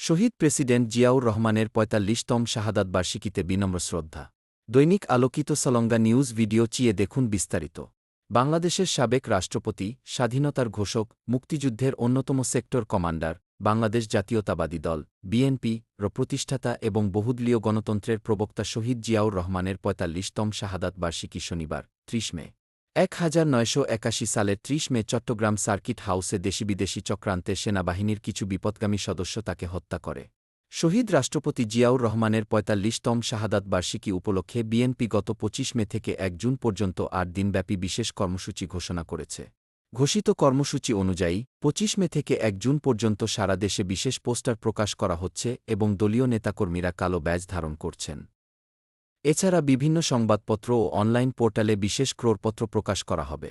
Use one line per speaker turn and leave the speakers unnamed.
শহীদ president Ziaur রহমানের ৪৫তম শাহাদাত বার্ষিকীতে বিনম্র শ্রদ্ধা। দৈনিক আলোকিত সলঙ্গা নিউজ ভিডিও চিয়ে দেখুন বিস্তারিত। বাংলাদেশের সাবেক রাষ্ট্রপতি, স্বাধীনতার ঘোষক, মুক্তিযুদ্ধের অন্যতম সেক্টর কমান্ডার, বাংলাদেশ জাতীয়তাবাদী দল বিএনপি র প্রতিষ্ঠাতা এবং বহুদলীয় গণতন্ত্রের প্রবক্তা শহীদ জিয়াউর রহমানের ৪৫তম শাহাদাত বার্ষিকী শনিবার ৩০ মে ১৯৮১ সালের ৩০ মে চট্টগ্রাম সার্কিট হাউসে দেশি-বিদেশি চক্রান্তে সেনাবাহিনীর কিছু বিপথগামী সদস্য তাকে হত্যা করে। শহীদ রাষ্ট্রপতি জিয়াউর রহমানের ৪৫তম শাহাদাত বার্ষিকী উপলক্ষে বিএনপি গত ২৫ মে থেকে ১ জুন পর্যন্ত ৮ দিনব্যাপী বিশেষ কর্মসূচি ঘোষণা করেছে। ঘোষিত কর্মসূচি অনুযায়ী ২৫ মে থেকে ১ জুন পর্যন্ত সারা দেশে বিশেষ পোস্টার প্রকাশ করা হচ্ছে এবং দলীয় নেতাকর্মীরা কালো ব্যাজ ধারণ করছেন। এছাড়া বিভিন্ন সংবাদপত্র ও অনলাইন পোর্টালে বিশেষ ক্রোড়পত্র প্রকাশ করা হবে।